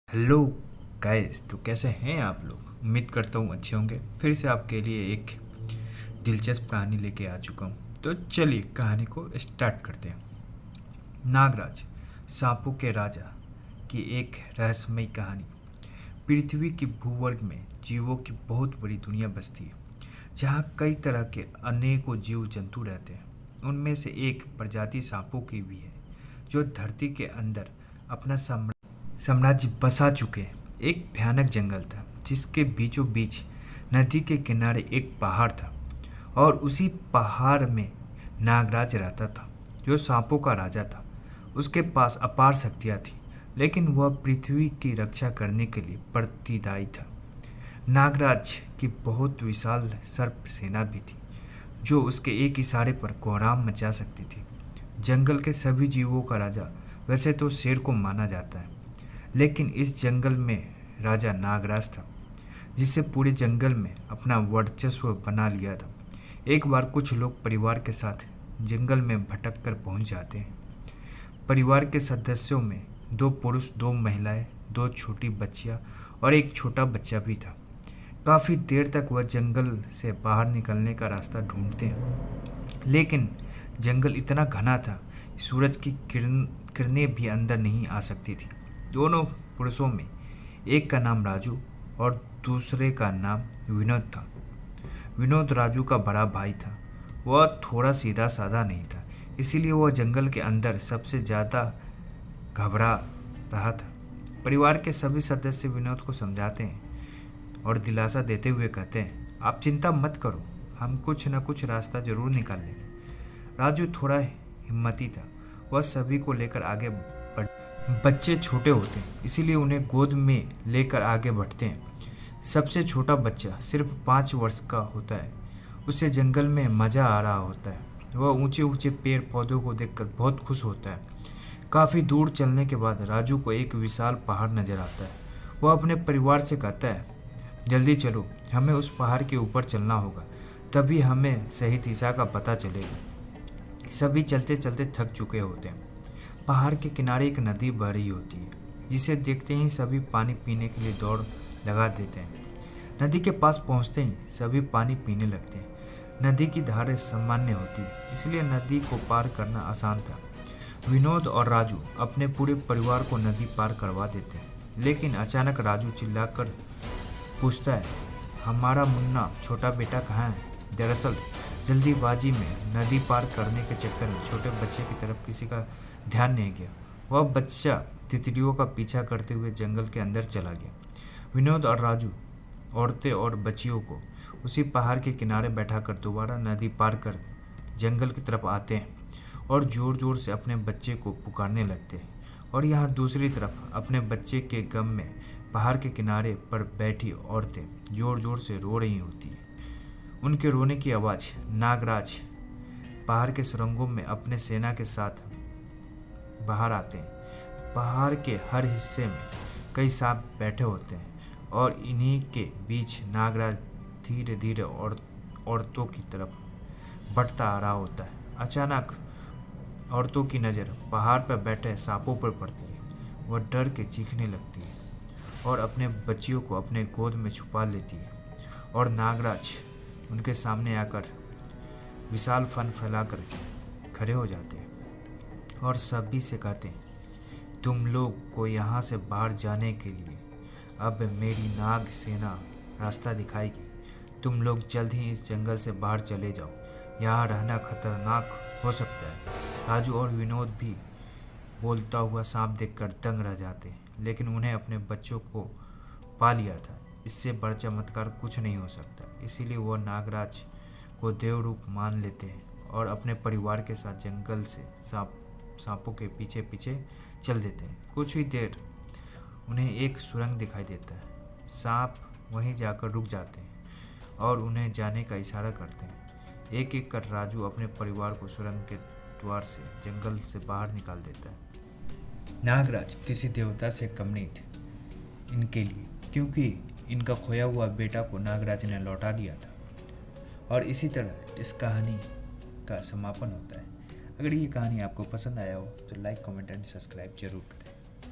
Hello guys, तो कैसे हैं आप लोग। उम्मीद करता हूँ अच्छे होंगे। फिर से आपके लिए एक दिलचस्प कहानी लेके आ चुका हूँ। तो चलिए कहानी को स्टार्ट करते हैं। नागराज, सांपों के राजा की एक रहस्यमयी कहानी। पृथ्वी की भूवर्ग में जीवों की बहुत बड़ी दुनिया बसती है, जहाँ कई तरह के अनेकों जीव जंतु रहते हैं। उनमें से एक प्रजाति सांपों की भी है, जो धरती के अंदर अपना साम्राज्य बसा चुके हैं। एक भयानक जंगल था, जिसके बीचों बीच नदी के किनारे एक पहाड़ था, और उसी पहाड़ में नागराज रहता था, जो सांपों का राजा था। उसके पास अपार शक्तियाँ थी, लेकिन वह पृथ्वी की रक्षा करने के लिए प्रतिदायी था। नागराज की बहुत विशाल सर्प सेना भी थी, जो उसके एक इशारे पर कोहराम मचा सकती थी। जंगल के सभी जीवों का राजा वैसे तो शेर को माना जाता है, लेकिन इस जंगल में राजा नागराज था, जिससे पूरे जंगल में अपना वर्चस्व बना लिया था। एक बार कुछ लोग परिवार के साथ जंगल में भटक कर पहुँच जाते हैं। परिवार के सदस्यों में 2 पुरुष, 2 महिलाएं, 2 छोटी बच्चियां और एक छोटा बच्चा भी था। काफ़ी देर तक वह जंगल से बाहर निकलने का रास्ता ढूंढते हैं, लेकिन जंगल इतना घना था कि सूरज की किरणें भी अंदर नहीं आ सकती थी। दोनों पुरुषों में एक का नाम राजू और दूसरे का नाम विनोद था। विनोद राजू का बड़ा भाई था। वह थोड़ा सीधा साधा नहीं था, इसीलिए वह जंगल के अंदर सबसे ज़्यादा घबरा रहा था। परिवार के सभी सदस्य विनोद को समझाते हैं और दिलासा देते हुए कहते हैं, आप चिंता मत करो, हम कुछ न कुछ रास्ता जरूर निकाल लेंगे। राजू थोड़ा हिम्मती था। वह सभी को लेकर आगे बढ़ बच्चे छोटे होते हैं, इसीलिए उन्हें गोद में लेकर आगे बढ़ते हैं। सबसे छोटा बच्चा सिर्फ 5 वर्ष का होता है। उसे जंगल में मज़ा आ रहा होता है। वह ऊंचे ऊंचे पेड़ पौधों को देखकर बहुत खुश होता है। काफ़ी दूर चलने के बाद राजू को एक विशाल पहाड़ नजर आता है। वह अपने परिवार से कहता है, जल्दी चलो, हमें उस पहाड़ के ऊपर चलना होगा, तभी हमें सही दिशा का पता चलेगा। सभी चलते चलते थक चुके होते हैं। पहाड़ के किनारे एक नदी बह रही होती है, जिसे देखते ही सभी पानी पीने के लिए दौड़ लगा देते हैं। नदी के पास पहुंचते ही सभी पानी पीने लगते हैं। नदी की धारें सामान्य होती है, इसलिए नदी को पार करना आसान था। विनोद और राजू अपने पूरे परिवार को नदी पार करवा देते हैं, लेकिन अचानक राजू चिल्लाकर पूछता है, हमारा मुन्ना छोटा बेटा कहाँ है? दरअसल जल्दीबाजी में नदी पार करने के चक्कर में छोटे बच्चे की तरफ किसी का ध्यान नहीं गया। वह बच्चा तितलियों का पीछा करते हुए जंगल के अंदर चला गया। विनोद और राजू औरतें और बच्चियों को उसी पहाड़ के किनारे बैठाकर दोबारा नदी पार कर जंगल की तरफ आते हैं और ज़ोर ज़ोर से अपने बच्चे को पुकारने लगते हैं। और यहाँ दूसरी तरफ अपने बच्चे के गम में पहाड़ के किनारे पर बैठी औरतें ज़ोर ज़ोर से रो रही होती हैं। उनके रोने की आवाज़ नागराज पहाड़ के सुरंगों में अपने सेना के साथ बाहर आते हैं। पहाड़ के हर हिस्से में कई सांप बैठे होते हैं, और इन्हीं के बीच नागराज धीरे धीरे औरतों की तरफ बढ़ता आ रहा होता है। अचानक औरतों की नज़र पहाड़ पर बैठे सांपों पर पड़ती है। वह डर के चीखने लगती है और अपने बच्चियों को अपने गोद में छुपा लेती है, और नागराज उनके सामने आकर विशाल फन फैलाकर खड़े हो जाते हैं और सभी से कहते हैं, तुम लोग को यहाँ से बाहर जाने के लिए अब मेरी नाग सेना रास्ता दिखाएगी। तुम लोग जल्द ही इस जंगल से बाहर चले जाओ, यहाँ रहना खतरनाक हो सकता है। राजू और विनोद भी बोलता हुआ सांप देखकर दंग रह जाते हैं, लेकिन उन्हें अपने बच्चों को पा लिया था। इससे बड़ा चमत्कार कुछ नहीं हो सकता। इसीलिए वो नागराज को देव रूप मान लेते हैं और अपने परिवार के साथ जंगल से सांपों के पीछे पीछे चल देते हैं। कुछ ही देर उन्हें एक सुरंग दिखाई देता है। सांप वहीं जाकर रुक जाते हैं और उन्हें जाने का इशारा करते हैं। एक एक कर राजू अपने परिवार को सुरंग के द्वार से जंगल से बाहर निकाल देता है। नागराज किसी देवता से कम नहीं थे इनके लिए, क्योंकि इनका खोया हुआ बेटा को नागराज ने लौटा दिया था। और इसी तरह इस कहानी का समापन होता है। अगर ये कहानी आपको पसंद आया हो तो लाइक, कमेंट एंड सब्सक्राइब जरूर करें।